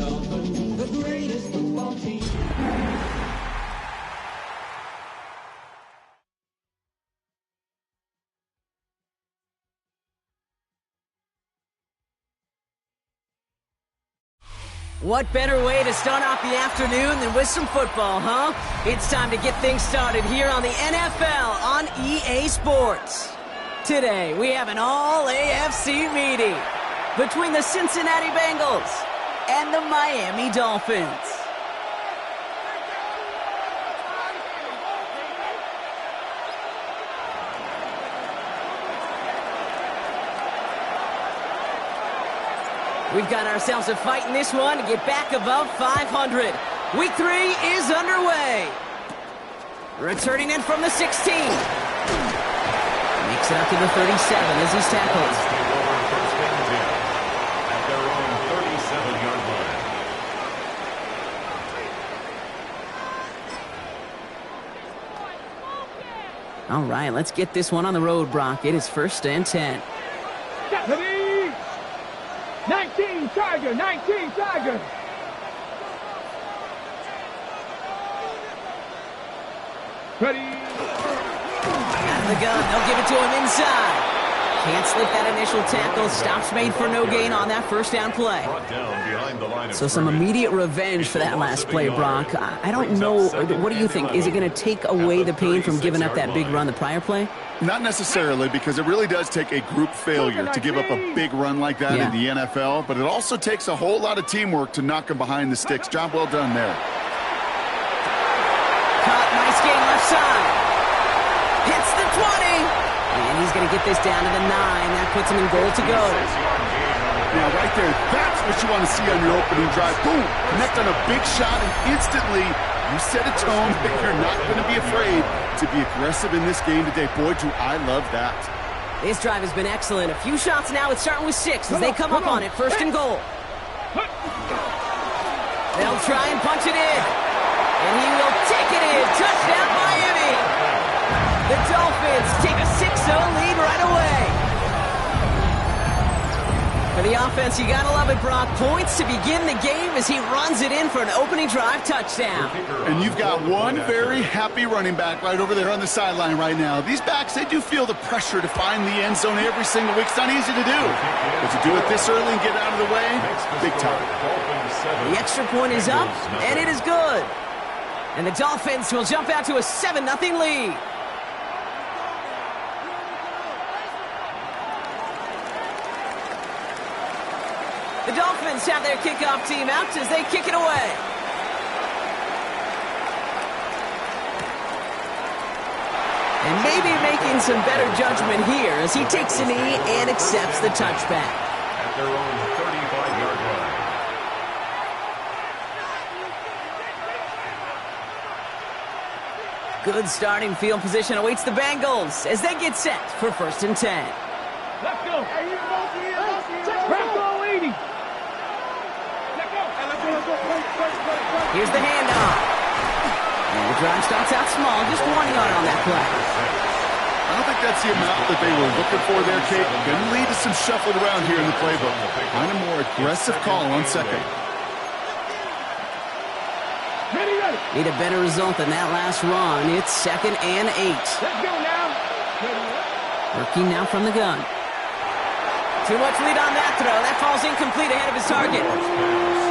Dolphins, the greatest football team. What better way to start off the afternoon than with some football, huh? It's time to get things started here on the NFL on EA Sports. Today, we have an all-AFC meeting between the Cincinnati Bengals and the Miami Dolphins. We've got ourselves a fight in this one to get back above 500. Week 3 is underway. Returning in from the 16. Makes it up to the 37 as he's tackled. At their own 37-yard line. All right, let's get this one on the road, Brock. It is 1st and 10. 19 Tiger, 19 Tiger. Ready. Out of the gun, they'll give it to him inside. Can't slip that initial tackle. Stops made for no gain on that first down play. So some immediate revenge for that last play, Brock. I don't know. What do you think? Is it going to take away the pain from giving up that big run the prior play? Not necessarily, because it really does take a group failure to give up a big run like that in the NFL, but it also takes a whole lot of teamwork to knock him behind the sticks. Job well done there. Caught, nice gain left side. Hits the 20. And he's going to get this down to the 9. That puts him in goal to go. Now, right there, that's what you want to see on your opening drive. Boom! Connect on a big shot, and instantly you set a tone that you're not going to be afraid to be aggressive in this game today. Boy, do I love that. This drive has been excellent. A few shots now. It's starting with 6 as they come up on it. 1st and goal. They'll try and punch it in. And he will take it in. Touchdown, Miami. The Dolphins take a 6-0 lead right away. For the offense, you gotta love it, Brock. Points to begin the game as he runs it in for an opening drive touchdown. And you've got one very happy running back right over there on the sideline right now. These backs, they do feel the pressure to find the end zone every single week. It's not easy to do. But to do it this early and get out of the way, big time. The extra point is up, and it is good. And the Dolphins will jump out to a 7-0 lead. The Dolphins have their kickoff team out as they kick it away. And maybe making some better judgment here as he takes a knee and accepts the touchback. At their own 35-yard line. Good starting field position awaits the Bengals as they get set for 1st and 10. Let's go. Bronco 80. Here's the handoff. And the drive starts out small, just 1 yard on that play. I don't think that's the amount that they were looking for there, Kate. Going to lead to some shuffling around here in the playbook. Find a more aggressive call on 2nd. Need a better result than that last run. It's 2nd and 8. Let's go now. Working now from the gun. Too much lead on that throw. That falls incomplete ahead of his target.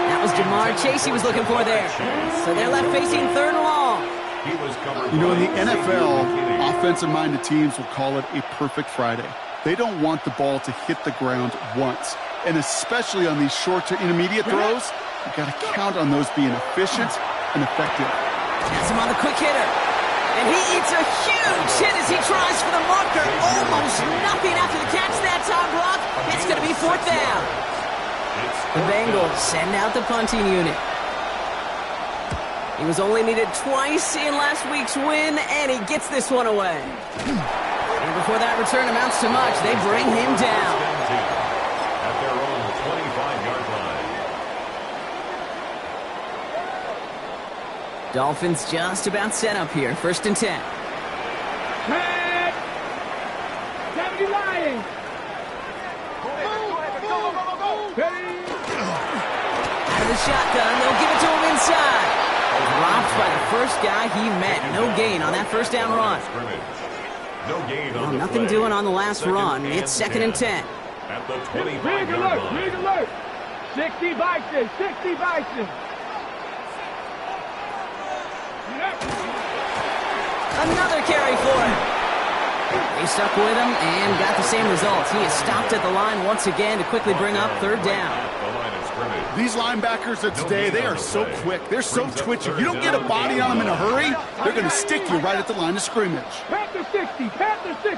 That was Jamar Chase he was looking for there. So they're left facing 3rd and long. You know, in the NFL, offensive-minded teams will call it a perfect Friday. They don't want the ball to hit the ground once. And especially on these short to intermediate throws, you've got to count on those being efficient and effective. That's him on the quick hitter. And he eats a huge hit as he tries for the marker. Almost nothing after the catch that time, Brock. It's going to be 4th down. The Bengals send out the punting unit. He was only needed twice in last week's win, and he gets this one away. And before that return amounts to much, they bring him down. At their own 25-yard line. Dolphins just about set up here. 1st and 10. Head. 70 Lions. Out of the shotgun. They'll give it to him inside. Dropped by the first guy he met. No gain on that first down run. No gain on Well, the nothing play. doing on the last run. It's 2nd and 10. At the Big 25-yard alert, line. big alert. 60 Bison, 60 Bison. Another carry for him. They stuck with him and got the same results. He is stopped at the line once again to quickly bring up 3rd down. At the line of scrimmage. These linebackers of today, they are so quick. They're so twitchy. You don't get a body on them in a hurry, they're going to stick you right at the line of scrimmage. Panther 60, Panther 60.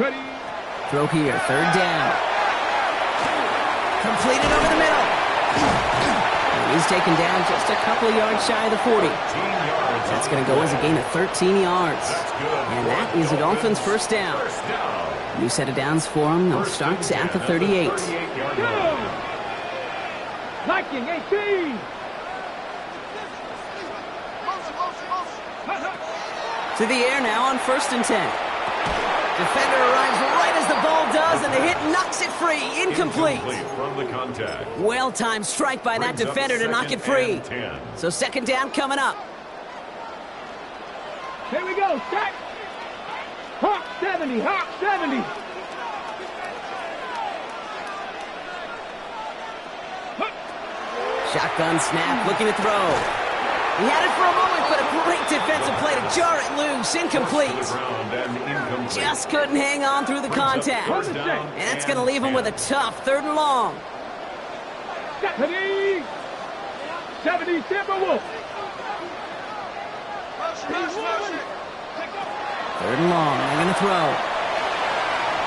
Ready. Throw here, 3rd down. Completed over the middle. And he's taken down just a couple of yards shy of the 40. 13 yards. That's going to go as a gain of 13 yards. That's good. And that is the Dolphins' first down. First down. New set of downs for them. They'll start at the 38. 38-yard Go. line. Liking 18. To the air now on 1st and 10. Defender arrives right as the ball does, and the hit knocks it free. Incomplete. From the contact. Well-timed strike by that Brings up defender to knock it free. 2nd and 10. So 2nd down coming up. Here we go, set. Hawk 70, Hawk 70. Shotgun snap, looking to throw. He had it for a moment, but a great defensive play to jar it loose. Incomplete. To the ground and incomplete. Just couldn't hang on through the Brings up contact. first down And that's going to leave him with a tough 3rd and long. 70. 70 Timberwolves. 3rd and long. They're going to throw.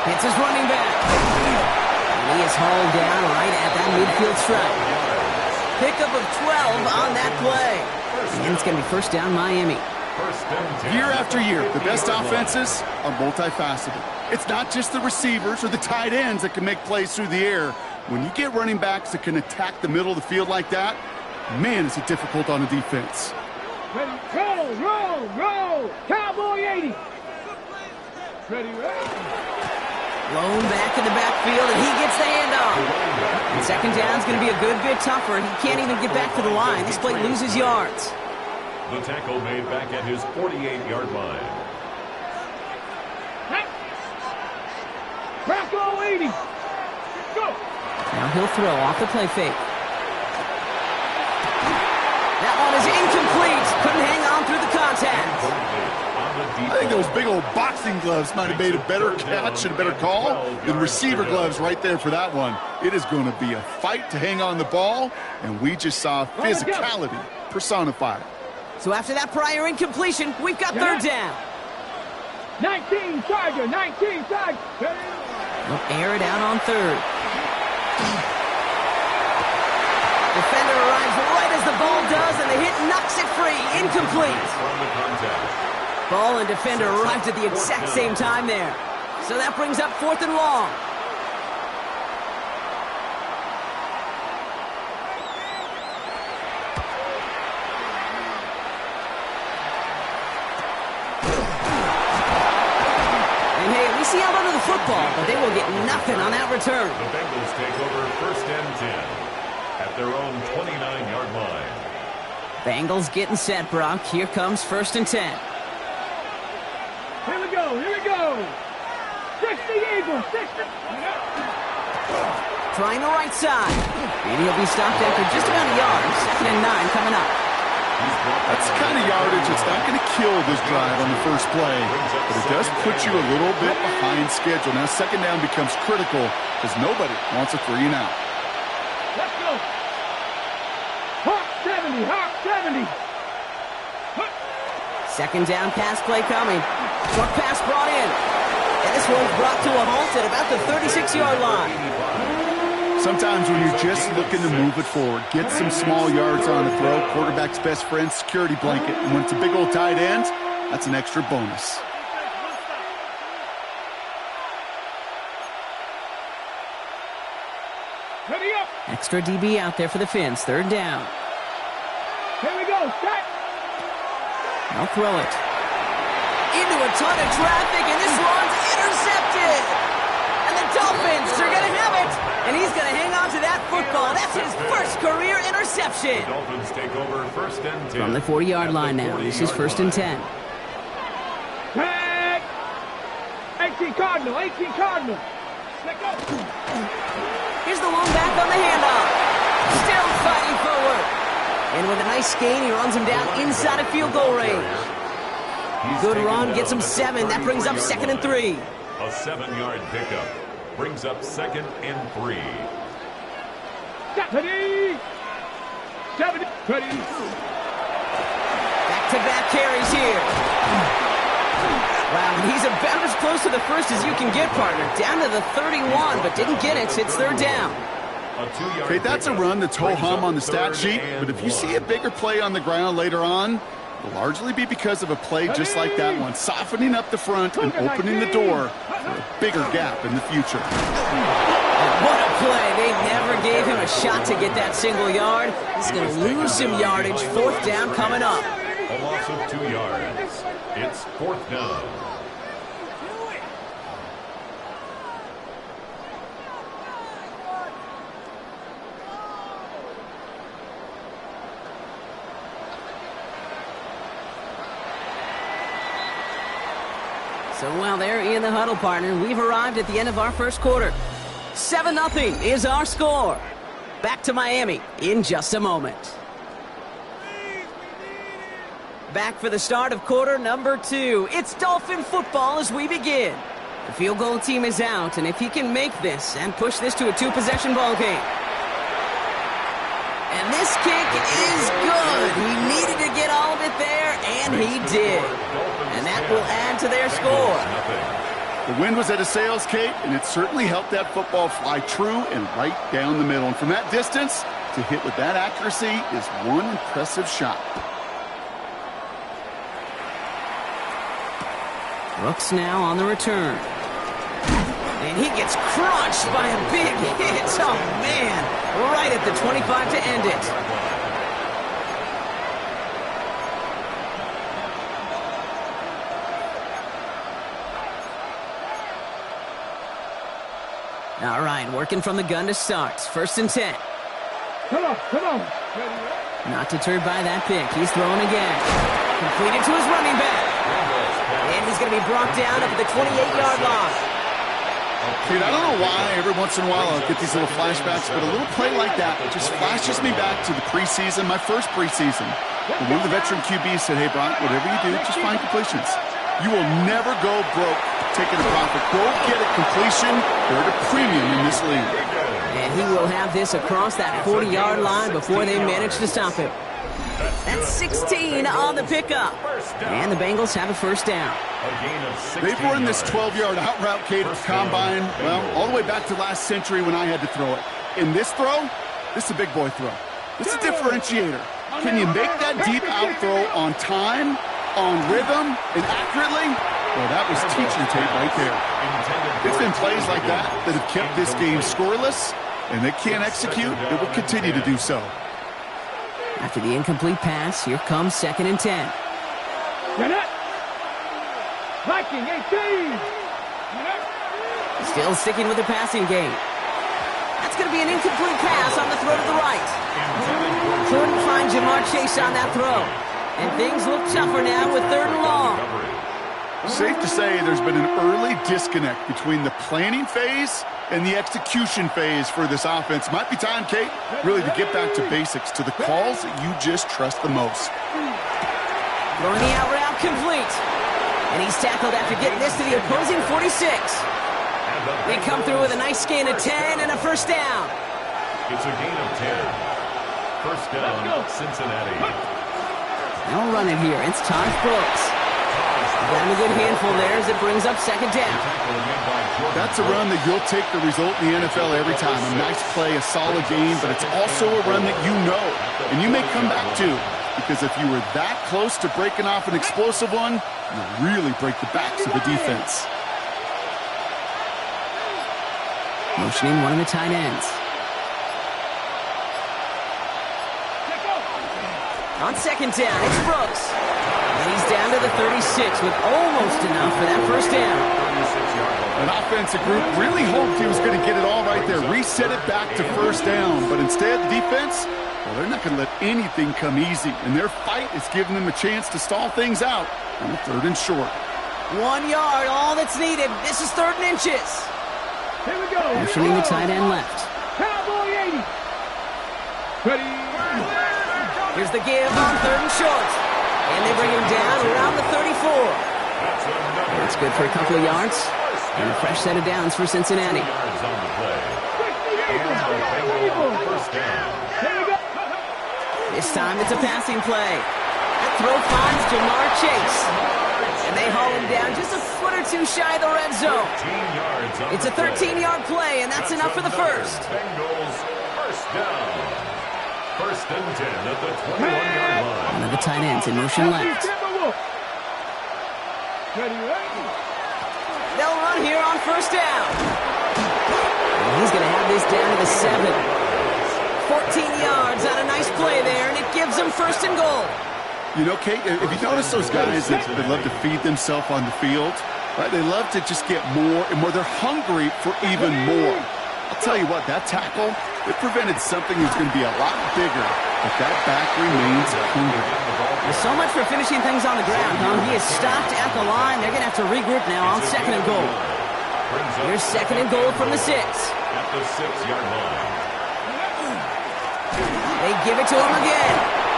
Hits his running back. And he is hauled down right at that midfield stripe. Pickup of 12 on that play. And it's going to be 1st down Miami. First and 10. Year after year, the best offenses are multifaceted. It's not just the receivers or the tight ends that can make plays through the air. When you get running backs that can attack the middle of the field like that, man, is it difficult on a defense. Ready, roll, roll, roll. Cowboy 80. Ready, roll. Blown back in the backfield, and he gets the handoff. And 2nd down's going to be a good bit tougher. He can't even get back to the line. This play loses yards. The tackle made back at his 48-yard line. Bracco 80. Go. Now he'll throw off the play fake. That one is incomplete. Couldn't hang on through the contact. I think those big old boxing gloves might have made a better catch and a better call than receiver gloves right there for that one. It is going to be a fight to hang on the ball, and we just saw physicality personified. So after that prior incompletion, we've got 3rd down. 19 Charger, 19 Charger. They'll air it out on 3rd. Defender arrives right as the ball does, and the hit knocks it free. Incomplete. From the contact. Ball and defender arrived at the exact same time there. So that brings up 4th and long. And hey, at least he held onto the football, but they will get nothing on that return. The Bengals take over 1st and 10 at their own 29-yard line. Bengals getting set, Brock. Here comes 1st and 10. Here we go, here we go. 60 Eagles, 60. Trying the right side. And he'll be stopped after just about a yard. 2nd and 9 coming up. That's the kind of yardage that's not going to kill this drive on the first play, but it does put you a little bit behind schedule. Now 2nd down becomes critical because nobody wants a 3 and out. Let's go. Hawk 70, Hawk 70. 2nd down pass play coming. Short pass brought in. And this one's brought to a halt at about the 36-yard line. Sometimes when you're just looking to move it forward, get some small yards on the throw, quarterback's best friend, security blanket. And when it's a big old tight end, that's an extra bonus. Ready up. Extra DB out there for the Finns. 3rd down. Here we go, set. They'll throw it. Into a ton of traffic, and this one's intercepted. And the Dolphins are going to have it. And he's going to hang on to that football. That's his first career interception. The Dolphins take over first and 10. From the 40-yard line now. This is first and 10. Tag. 18 Cardinal, 18 Cardinal. Let go. Here's the long back on the handoff. Still fighting forward. And with a nice gain, he runs him down inside of field goal range. Good run, gets him 7. That brings up 2nd and 3. A 7-yard pickup brings up 2nd and 3. 70. 70. Back-to-back carries here. Wow, and he's about as close to the first as you can get, partner. Down to the 31, but didn't get it. It's 3rd down. Okay, that's a run that's ho-hum on the stat sheet, but if you see a bigger play on the ground later on, it'll largely be because of a play just like that one, softening up the front and opening the door for a bigger gap in the future. What a play. They never gave him a shot to get that single yard. He's going to lose some yardage. 4th down coming up. A loss of 2 yards. It's 4th down. So while they're in the huddle, partner, we've arrived at the end of our first quarter. 7-0 is our score. Back to Miami in just a moment. Back for the start of quarter number 2. It's Dolphin football as we begin. The field goal team is out, and if he can make this and push this to a 2-possession ball game. And this kick is good. He needed to get all of it there, and he did. And that will add to their score. The wind was at a sails, Kate, and it certainly helped that football fly true and right down the middle. And from that distance, to hit with that accuracy is one impressive shot. Brooks now on the return. And he gets crunched by a big hit. Oh, man. Right at the 25 to end it. All right, working from the gun to start. 1st and 10. Come on. Not deterred by that pick. He's throwing again. Completed to his running back. And he's going to be brought down up at the 28-yard line. Dude, I don't know why every once in a while I'll get these little flashbacks, but a little play like that just flashes me back to the preseason, my first preseason. And one of the veteran QBs said, hey, Brock, whatever you do, just find completions. You will never go broke taking a profit. Go get a completion. They're at a premium in this league. And he will have this across that 40-yard line before they manage to stop him. That's 16 on the pickup. And the Bengals have a 1st down. They've run this 12-yard out route, Kate, of combine, well, all the way back to last century when I had to throw it. In this throw, this is a big boy throw. This is a differentiator. Can you make that deep out throw on time, on rhythm, and accurately? Well, that was teacher tape right there. It's been plays like that that have kept this game scoreless, and they can't execute. It will continue to do so. After the incomplete pass, here comes 2nd and 10. Viking 18. Still sticking with the passing game. That's going to be an incomplete pass on the throw to the right. Couldn't find Jamar Chase on that throw. And things look tougher now with 3rd and long. Safe to say there's been an early disconnect between the planning phase and the execution phase for this offense. Might be time, Kate, really to get back to basics, to the calls that you just trust the most. Throwing the out route complete. And he's tackled after getting this to the opposing 46. They come through with a nice gain of 10 and a 1st down. It's a gain of 10. 1st down, Cincinnati. They'll run it here. It's Todd Brooks. Got him a good handful there as it brings up 2nd down. That's a run that you'll take the result in the NFL every time. A nice play, a solid game, but it's also a run that you know, and you may come back to, because if you were that close to breaking off an explosive one, you really break the backs of the defense. Motioning one of the tight ends. On 2nd down, it's Brooks. And he's down to the 36 with almost enough for that 1st down. 36-yard line. An offensive group really hoped he was going to get it all right there, reset it back to first down. But instead, the defense, well, they're not going to let anything come easy. And their fight is giving them a chance to stall things out on the 3rd and short. 1 yard, all that's needed. This is 3rd and inches. Here we go. Motioning the tight end left. Cowboy 80. Ready. Here's the give on 3rd and short. And they bring him down around the 34. That's good for a couple of yards. And a fresh set of downs for Cincinnati. This time it's a passing play. That throw finds Jamar Chase. And they haul him down just a foot or two shy of the red zone. It's a 13-yard play, and that's enough for the first. Bengals first down. 1st and 10 at the 21-yard line. One of the tight ends in motion left. They'll run here on 1st down. And he's going to have this down to the 7. 14 yards on a nice play there, and it gives them 1st and goal. You know, Kate, if you notice those guys that love to feed themselves on the field, right? They love to just get more and more. They're hungry for even more. I'll tell you what, that tackle, it prevented something that's going to be a lot bigger, but that back remains hungry. There's so much for finishing things on the ground, huh? He is stopped at the line. They're going to have to regroup now on 2nd and goal. Here's 2nd and goal from the 6. At the 6-yard line. They give it to him again.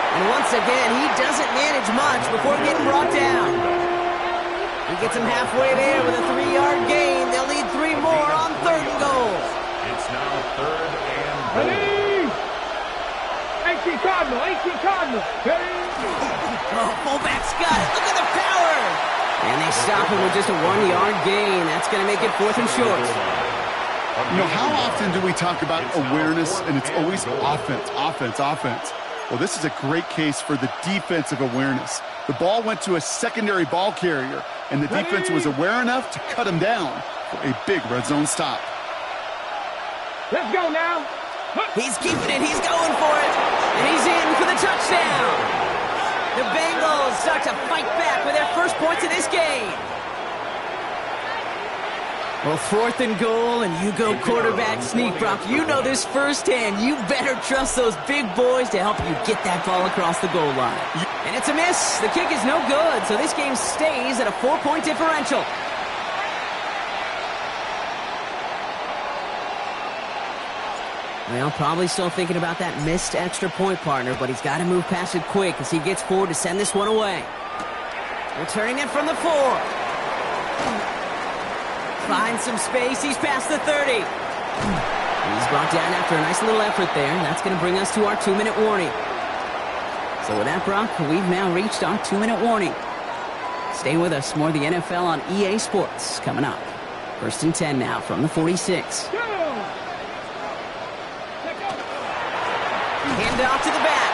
And once again, he doesn't manage much before getting brought down. He gets him halfway there with a 3-yard gain. They'll need 3 more on 3rd and goal. It's now 3rd and goal. Ready. 18 Cardinal. Ready. Oh, fullback's got it. Look at the power. And they stop him with just a 1-yard gain. That's going to make it 4th and short. You know, how often do we talk about awareness, and it's always offense? Well, this is a great case for the defensive awareness. The ball went to a secondary ball carrier, and the defense was aware enough to cut him down for a big red zone stop. Let's go now. He's keeping it. He's going for it. And he's in for the touchdown. The Bengals start to fight back with their first points of this game. Well, 4th and goal, and you go quarterback sneak, Brock. You know this firsthand. You better trust those big boys to help you get that ball across the goal line. And it's a miss. The kick is no good, so this game stays at a 4-point differential. Well, probably still thinking about that missed extra point, partner, but he's got to move past it quick as he gets forward to send this one away. Returning it from the 4. Finds some space. He's past the 30. He's brought down after a nice little effort there. That's going to bring us to our 2-minute warning. So with that, Brock, we've now reached our 2-minute warning. Stay with us. More of the NFL on EA Sports coming up. 1st and 10 now from the 46. Hand off to the back.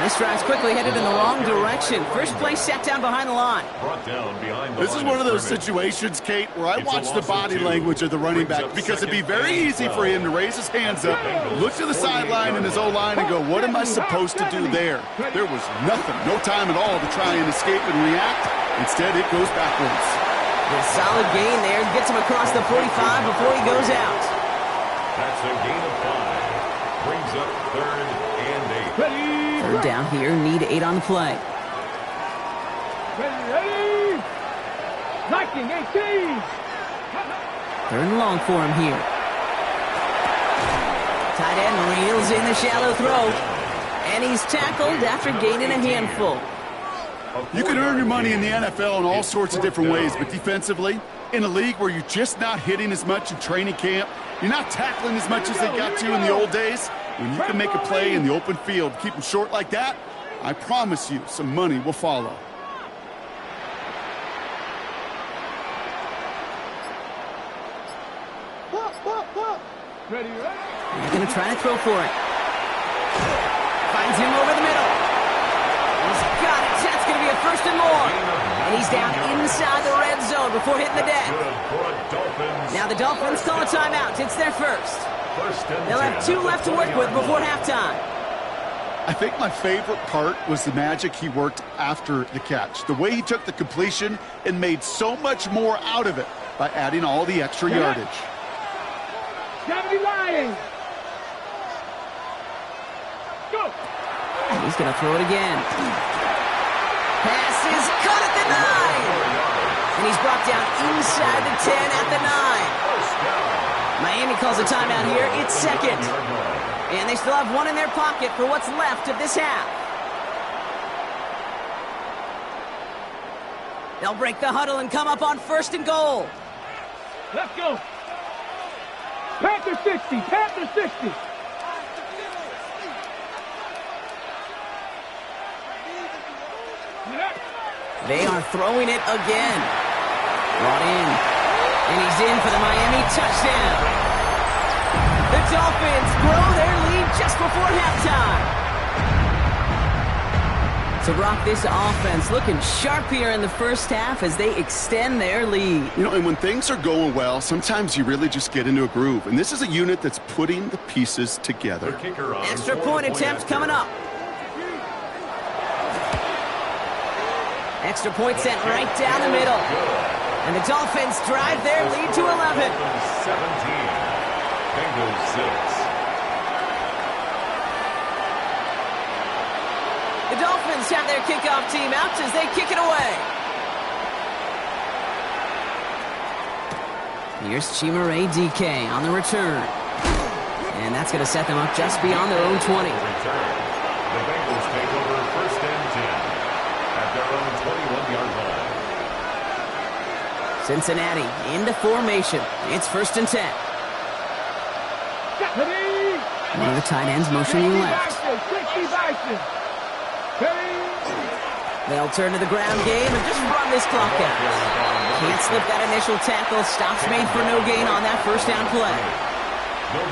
This drive's quickly headed in the wrong direction. First play set down behind the line. This is one of those situations, Kate, where I watch the body language of the running back because it'd be very easy for him to raise his hands up, look to the sideline in his O-line and go, what am I supposed to do there? There was nothing, no time at all to try and escape and react. Instead, it goes backwards. A solid gain there. Gets him across the 45 before he goes out. That's a gain of 5. Brings up 3rd and 8. Ready. 3rd down here. Need 8 on the play. Ready. Viking 18. 3rd and long for him here. Tight end reels in the shallow throw. And he's tackled after gaining a handful. You can earn your money in the NFL in all sorts of different ways, but defensively, in a league where you're just not hitting as much in training camp, you're not tackling as much as they got to in the old days, when you can make a play in the open field, keep them short like that, I promise you some money will follow. Ready. They're going to try to throw for it. Finds him over the middle. He's got it. That's going to be a 1st and more. And he's down inside the red zone before hitting the deck. Now the Dolphins call a timeout. It's their first. They'll have 2 left to work with before halftime. I think my favorite part was the magic he worked after the catch. The way he took the completion and made so much more out of it. by adding all the extra yardage. 70 Lions. Go. He's going to throw it again. Pass is caught at the 9. And he's brought down inside the 10 at the 9. Miami calls a timeout here. It's second. And they still have one in their pocket for what's left of this half. They'll break the huddle and come up on 1st and goal. Let's go. Panther 60. Panther 60. They are throwing it again. Brought in. And he's in for the Miami touchdown. The Dolphins grow their lead just before halftime. So, Brock, this offense looking sharp here in the first half as they extend their lead. You know, and when things are going well, sometimes you really just get into a groove. And this is a unit that's putting the pieces together. Extra point attempt coming up. Extra point sent right down the middle. And the Dolphins drive their lead to 11. 17. Bengals 6. The Dolphins have their kickoff team out as they kick it away. Here's Chimere DK on the return. And that's going to set them up just beyond their own 20. The Bengals take over 1st and 10 at their own 21-yard line. Cincinnati into formation. It's 1st and 10. One of the tight ends motioning left. They'll turn to the ground game and just run this clock out. Can't slip that initial tackle. Stops made for no gain on that 1st down play.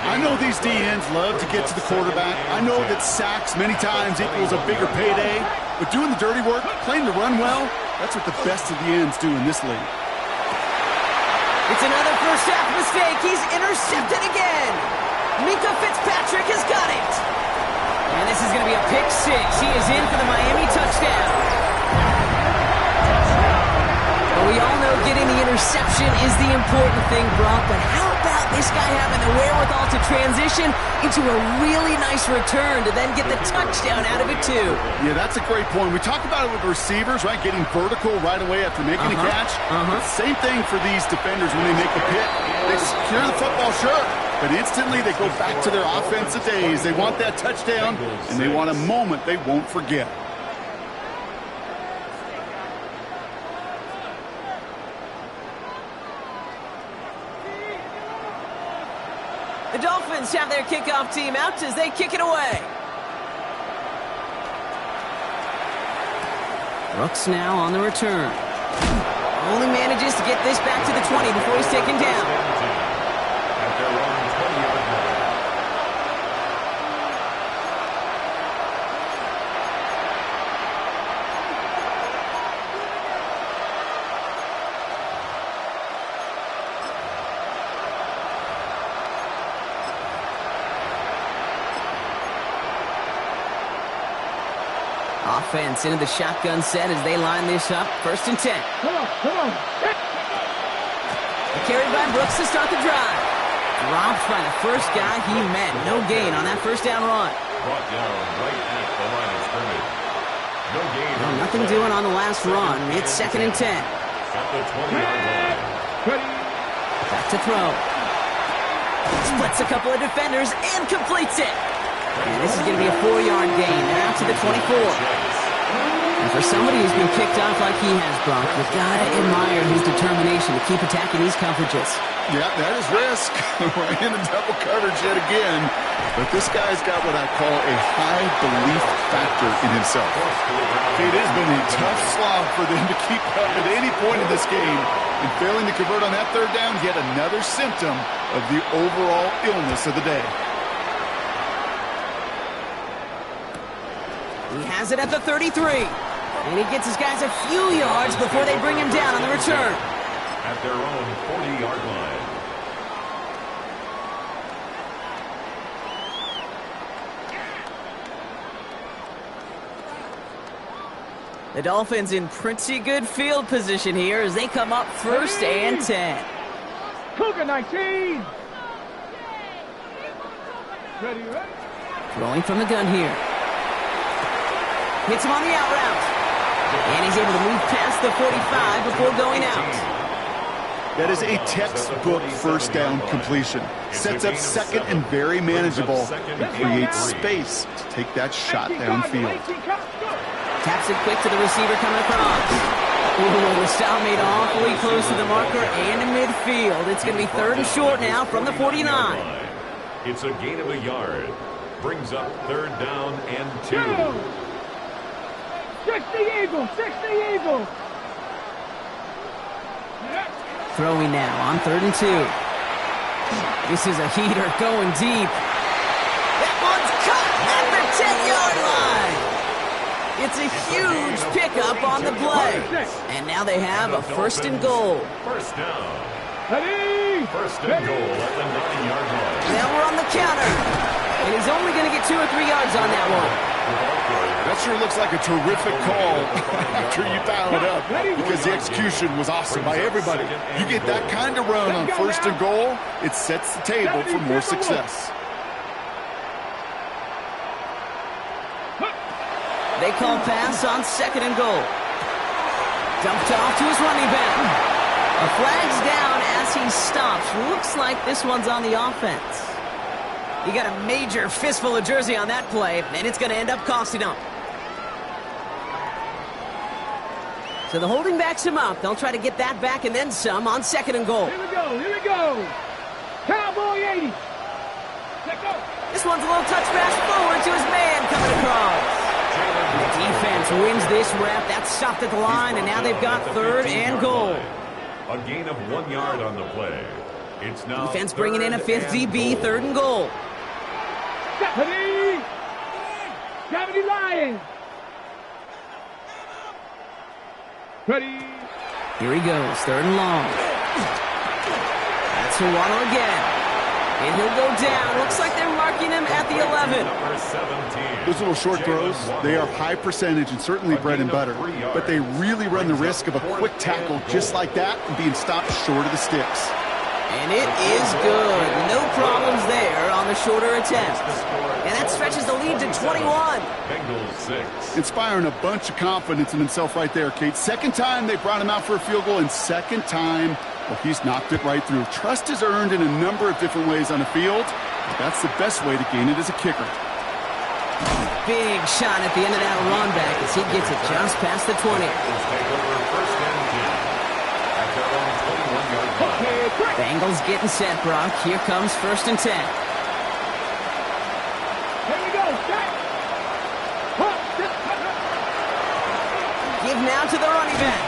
I know these D-ends love to get to the quarterback. I know that sacks many times equals a bigger payday. But doing the dirty work, playing the run well, that's what the best of the ends do in this league. It's another first half mistake. He's intercepted again. Mika Fitzpatrick has got it. And this is going to be a pick 6. He is in for the Miami touchdown. But we all know getting the interception is the important thing, Brock. But how about this guy having the wherewithal to transition into a really nice return to then get the touchdown out of it, too? Yeah, that's a great point. We talk about it with receivers, right? Getting vertical right away after making a catch. Same thing for these defenders when they make the pick. They secure the football, sure. But instantly they go back to their offensive days. They want that touchdown, and they want a moment they won't forget. The Dolphins have their kickoff team out as they kick it away. Brooks now on the return. Only manages to get this back to the 20 before he's taken down. At their own 20-yard line. Offense into the shotgun set as they line this up. 1st and 10. Come on. Carried by Brooks to start the drive. Dropped by the first guy he met. No gain on that 1st down run. Brought down right at the line of scrimmage. No gain. Well, nothing doing on the last run. It's 2nd and 10. At the 20-yard line. Back to throw. Splits a couple of defenders and completes it. And this is going to be a 4-yard gain. They're out to the 24. And for somebody who's been kicked off like he has, Brock, you've got to admire his determination to keep attacking these coverages. Yeah, that is risk. We're in the double coverage yet again. But this guy's got what I call a high belief factor in himself. It has been a tough slog for them to keep up at any point in this game. And failing to convert on that 3rd down, yet another symptom of the overall illness of the day. He has it at the 33. And he gets his guys a few yards before they bring him down on the return. At their own 40-yard line. The Dolphins in pretty good field position here as they come up first and 10. Cougar 19. Ready, ready. Throwing from the gun here. Hits him on the out route. And he's able to move past the 45 before going out. That is a textbook first down completion. Sets up second and very manageable and creates space to take that shot downfield. Taps it quick to the receiver coming across. Ooh, the stop made awfully close to the marker and to midfield. It's going to be third and short now from the 49. It's a gain of a yard. Brings up third down and 2. 60 Eagles, 60 Eagles. Throwing now on third and 2. This is a heater going deep. That one's caught at the 10-yard line. It's a huge pickup on the play. And now they have a first and goal. First down. Ready. First and goal at the 9-yard line. Now we're on the counter. And he's only going to get 2 or 3 yards on that one. That sure looks like a terrific call after you dial it up, because the execution was awesome by everybody. You get that kind of run on first and goal, it sets the table for more success. They call pass on second and goal. Dumped off to his running back. A flag's down as he stops. Looks like this one's on the offense. He got a major fistful of jersey on that play, and it's going to end up costing him. So the holding backs him up. They'll try to get that back and then some on second and goal. Here we go, here we go. Cowboy 80. Let go. This one's a little touch pass forward to his man coming across. The defense wins this rep. That's stopped at the line, and now they've got third and goal. A gain of 1 yard on the play. It's now Defense bringing in a fifth DB, third and goal. Ready. 70 Lions. Ready. Here he goes, third and long. That's Waddle again. And he'll go down. Looks like they're marking him at the 11. Number 17. Those little short throws, they are high percentage and certainly bread and butter, but they really run the risk of a quick tackle just like that and being stopped short of the sticks. And it is good. No problems there on the shorter attempt. And that stretches the lead to 21. Bengals 6. Inspiring a bunch of confidence in himself right there, Kate. Second time they brought him out for a field goal, and second time, well, he's knocked it right through. Trust is earned in a number of different ways on the field, but that's the best way to gain it as a kicker. Big shot at the end of that run back as he gets it just past the 20. Let's take over first and 10. At their own 21-yard line. Bengals getting set, Brock. Here comes first and 10. Here we go. Give now to the running back.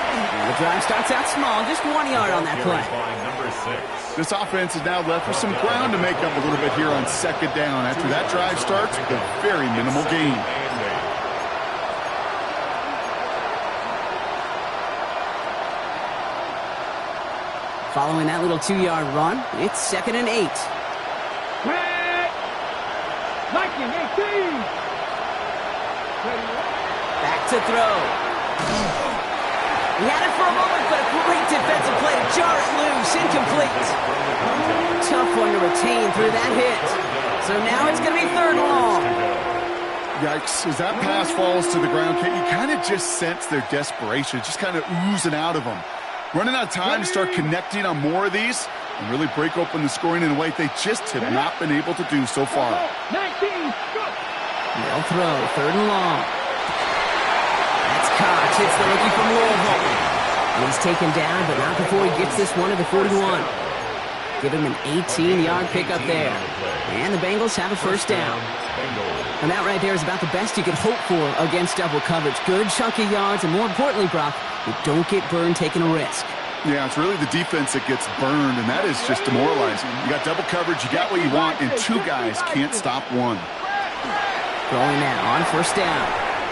And the drive starts out small, just 1 yard on that play. Number 6. This offense is now left with some ground to make up a little bit here on second down after that drive starts with a very minimal gain. Following that little 2-yard run, it's second and 8. Viking 18. Back to throw. He had it for a moment, but a great defensive play to jar it loose. Incomplete. Tough one to retain through that hit. So now it's going to be third and long. Yikes. As that pass falls to the ground, Kate, you kind of just sense their desperation, just kind of oozing out of them. Running out of time to start connecting on more of these and really break open the scoring in a way they just have not been able to do so far. 19. Go. They'll throw, third and long. That's Cox. It's the rookie from Louisville. He's taken down, but not before he gets this one to the 41. Give him an 18-yard pickup there. And the Bengals have a first down. And that right there is about the best you could hope for against double coverage. Good chunky yards, and more importantly, Brock, you don't get burned taking a risk. Yeah, it's really the defense that gets burned, and that is just demoralizing. You got double coverage, you got what you want, and two guys can't stop one. Going now on first down.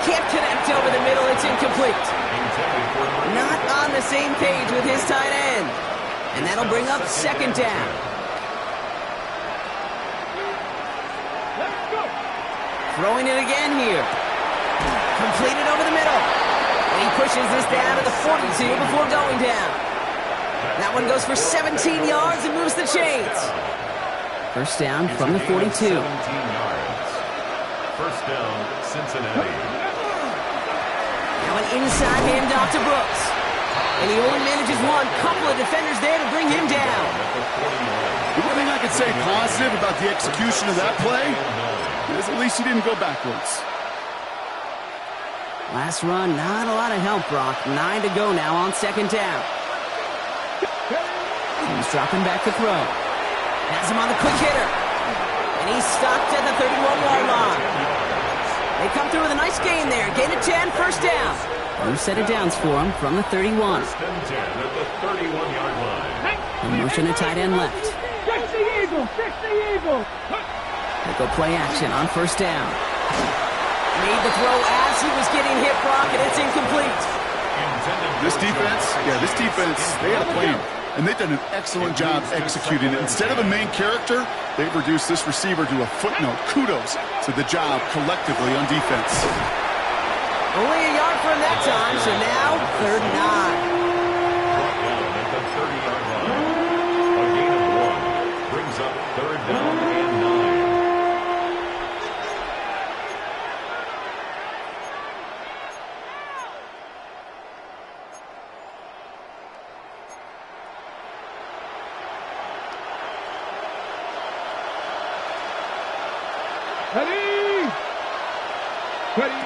Can't connect over the middle. It's incomplete. Not on the same page with his tight end. And that'll bring up second down. Throwing it again here. Completed over the middle. And he pushes this down to the 42 before going down. That one goes for 17 yards and moves the chains. First down from the 42. 17 yards. First down, Cincinnati. Now an inside handoff to Brooks. And he only manages one. Couple of defenders there to bring him down. The one thing I could say positive about the execution of that play is at least he didn't go backwards. Last run, not a lot of help, Brock. 9 to go now on second down. He's dropping back to throw. Has him on the quick hitter. And he's stopped at the 31-yard line. They come through with a nice gain there. Gain of 10, first down. New set of downs for him from the 31. First and 10 at the 31-yard line. The motion to tight end left. Fix the eagle! Fix the eagle! They go play action on first down. Made the throw as he was getting hit, Brock, and it's incomplete. This defense, they had a plan. And they've done an excellent job executing it. Instead of a main character, they've reduced this receiver to a footnote. Kudos to the job collectively on defense. Only a yard for him that time, so now third and 9. Brought down at the 30-yard line. A gain of 1 brings up third down and 9. Ready! Ready!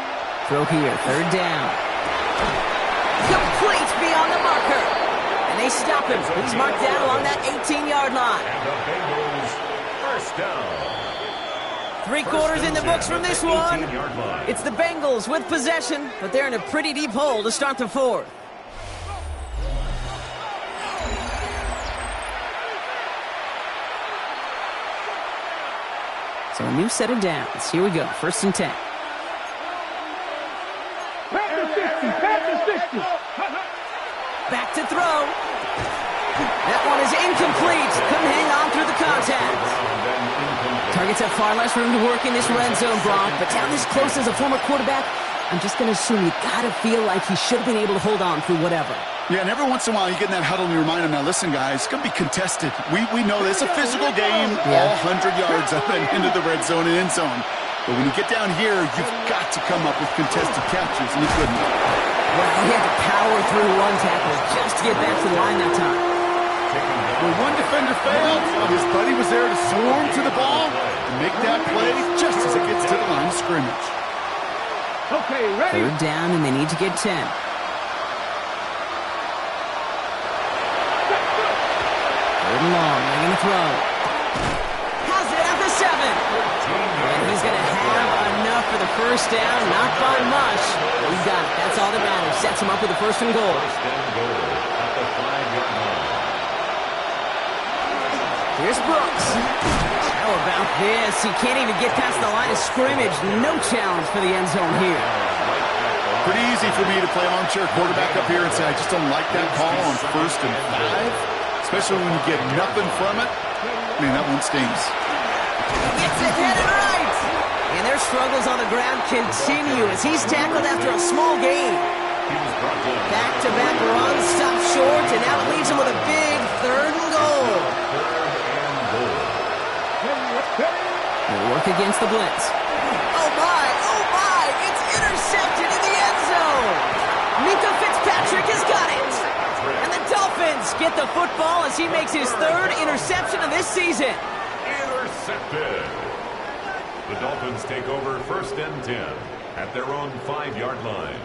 Throw here, third down. Complete beyond the marker. And they stop him. He's marked down along that 18-yard line. And the Bengals, first down. 3 quarters in the books from this one. 18-yard line. It's the Bengals with possession, but they're in a pretty deep hole to start the fourth. So a new set of downs. Here we go, first and 10. Back to 60! Back to 60! Back to throw. That one is incomplete. Couldn't hang on through the contact. Targets have far less room to work in this red zone, Brock, but down this close as a former quarterback, I'm just going to assume you got to feel like he should have been able to hold on through whatever. Yeah, and every once in a while you get in that huddle and you remind them, now listen, guys, it's going to be contested. We know this. It's a physical game, all 100 yards up and into the red zone and end zone. But when you get down here, you've got to come up with contested catches, and he couldn't. Well, he had to power through one tackle just to get back to the line that time. When one defender failed, his buddy was there to swarm to the ball and make that play just as it gets to the line of scrimmage. Okay, ready? Third down, and they need to get 10. Third and long, they're going to throw. Has it at the 7. And he's going to have enough for the first down, not by much. He's got it. That's all that matters. Sets him up with a first and goal. First and goal at the 5-yard line. Here's Brooks. How about this? He can't even get past the line of scrimmage. No challenge for the end zone here. Pretty easy for me to play armchair quarterback up here and say, I just don't like that call on first and 5, especially when you get nothing from it. I mean, that one stings. Gets it headed right. And their struggles on the ground continue as he's tackled after a small gain. Back-to-back runs, stopped short, and now it leaves him with a big third and goal. They'll work against the blitz. Oh my, it's intercepted in the end zone. Mika Fitzpatrick has got it. And the Dolphins get the football as he makes his third interception of this season. Intercepted. The Dolphins take over first and 10 at their own 5-yard line.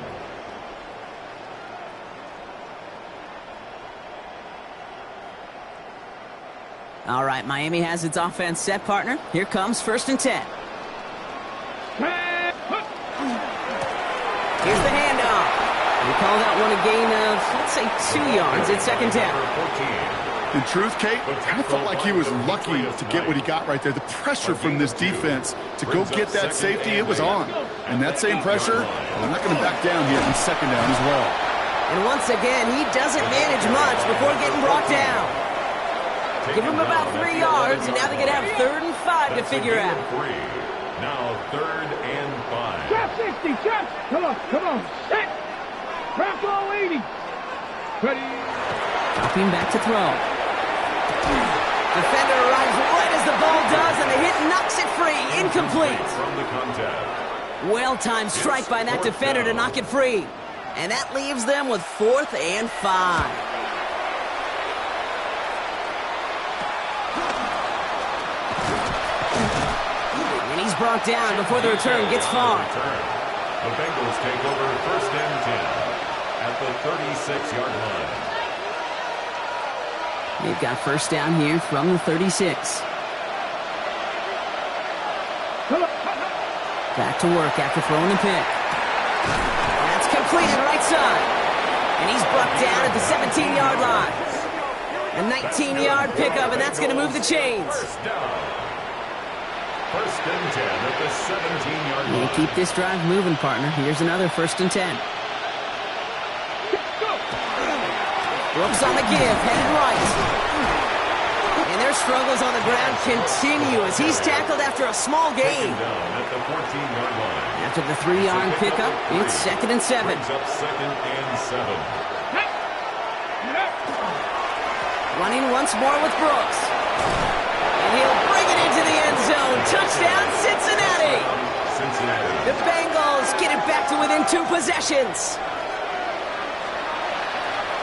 All right, Miami has its offense set, partner. Here comes first and 10. Here's the handoff. We call that one a gain of, let's say, 2 yards. It's second down. In truth, Kate, I kind of felt like he was lucky to get what he got right there. The pressure from this defense to go get that safety, it was on. And that same pressure, they're not going to back down here in second down as well. And once again, he doesn't manage much before getting brought down. Give him about 3 yards, and now they're going to have third and 5 to figure out. Now third and 5. Trap 60, trap! Come on, set! Bravo 80. Ready. Dropping back to throw. Defender arrives right as the ball does, and the hit knocks it free. Incomplete. From the contact. Well-timed strike by that defender to knock it free. And that leaves them with 4th and 5. And he's brought down before the return gets far. The Bengals take over 1st and 10 at the 36-yard line. They've got first down here from the 36. Back to work after throwing the pick. That's completed right side. And he's brought down at the 17-yard line. A 19-yard pickup, and that's going to move the chains. First down. 1st and 10 at the 17-yard line. You keep this drive moving, partner. Here's another 1st and 10. Brooks on the give, headed right. And their struggles on the ground continue as he's tackled after a small gain. Down at the 14-yard line. After the 3-yard pickup, it's 2nd and 7. Brings up 2nd and 7. Running once more with Brooks. And he'll bring it into the end zone. Touchdown, Cincinnati! Cincinnati. The Bengals get it back to within 2 possessions.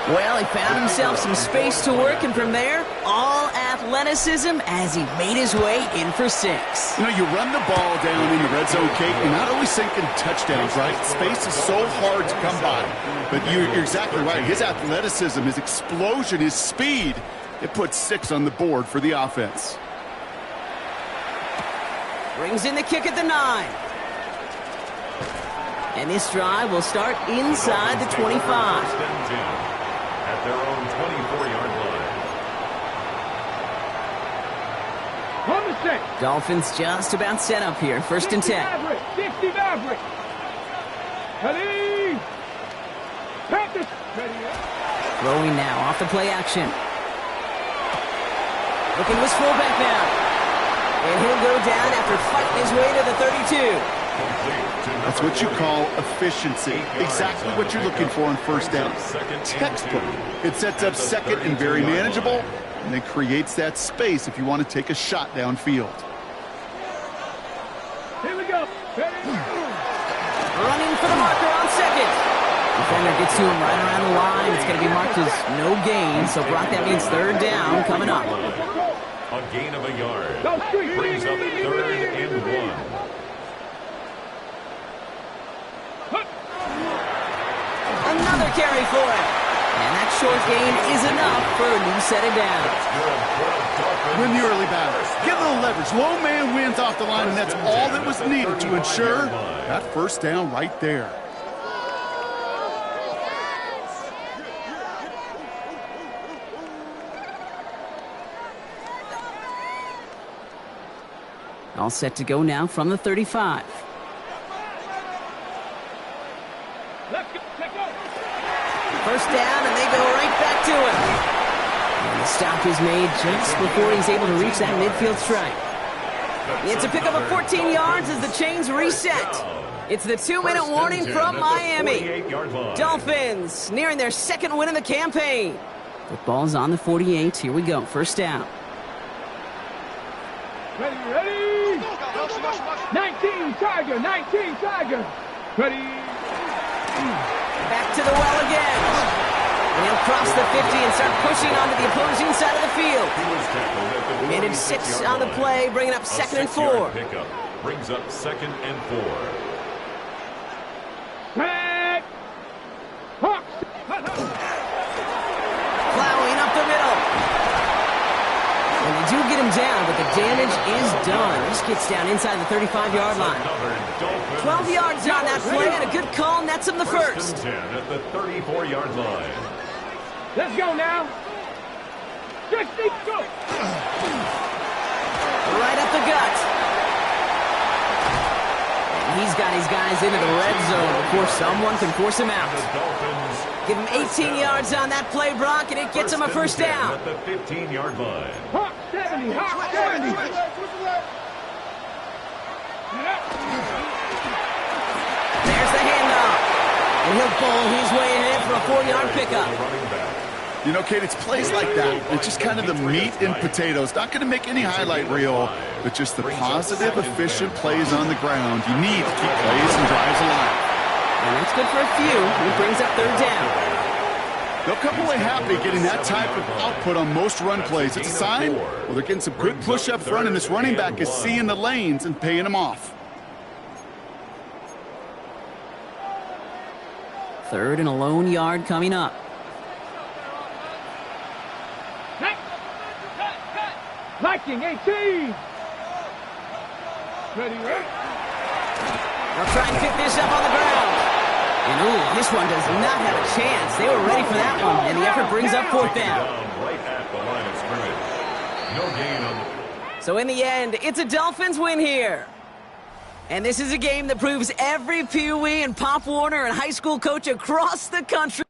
Well, he found himself some space to work, and from there, all athleticism as he made his way in for 6. You know, you run the ball down in the red zone, Kate, you're not always thinking touchdowns, right? Space is so hard to come by. But you're exactly right. His athleticism, his explosion, his speed, it puts 6 on the board for the offense. Brings in the kick at the 9. And this drive will start inside the 25. 1st and 10 at their own 24-yard line. On the set. Dolphins just about set up here. 1st and 10. 60 Maverick. Ready. Practice. Ready. Throwing now off the play action. Looking to his fullback now. And he'll go down after fighting his way to the 32. That's what you call efficiency. Exactly what you're looking for on 1st down. Textbook. It sets up 2nd and very manageable, and it creates that space if you want to take a shot downfield. Here we go. Ready. Running for the marker on 2nd. Defender gets to him right around the line. It's going to be marked as no gain, so Brock, that means 3rd down coming up. A gain of a yard. Brings up 3rd and 1. Another carry for him. And that short gain is enough for a new set of downs. Win the early batters. Get a little leverage. Low man wins off the line, and that's all that was needed to ensure that 1st down right there. All set to go now from the 35. First down, and they go right back to him. And the stop is made just before he's able to reach that midfield strike. It's a pickup of 14 yards as the chains reset. It's the 2-minute warning from Miami. Dolphins nearing their 2nd win of the campaign. Football's on the 48. Here we go. First down. Ready, ready. 19 Tiger, 19 Tiger. Ready. Back to the well again. And he'll cross the 50 and start pushing onto the opposing side of the field. Minute 6 on the play, bringing up 2nd and 4. Pickup brings up 2nd and 4. Back. Hawks. Plowing up the middle. And they do get him down, but the damage is done. This gets down inside the 35-yard line. 12 yards on that play, and a good call nets him the first. 10 at the 34-yard line. Let's go now. 60, go. Right up the gut. And he's got his guys into the red zone before someone can force him out. The Dolphins Give him 18 yards on that play, Brock, and it gets him a first down. At the 15-yard line. Hawk 70, Hawk 70. There's the handoff. And And he'll bowl his way ahead for a 4-yard pickup. You know, Kate, it's plays like that. It's just kind of the meat and potatoes. Not going to make any highlight reel, but just the positive, efficient plays on the ground. You need to keep plays and drives alive. And that's good for a few. It brings up 3rd down. They'll come away happy getting that type of output on most run plays. It's a sign, well, they're getting some good push up front, and this running back is seeing the lanes and paying them off. 3rd and a lone yard coming up. Liking 18. Ready, right? They'll try and pick this up on the ground. And ooh, this one does not have a chance. They were ready for that one, and the effort brings up 4th down. Right at the line of scrimmage. No gain on the... So in the end, it's a Dolphins win here. And this is a game that proves every Pee Wee and Pop Warner and high school coach across the country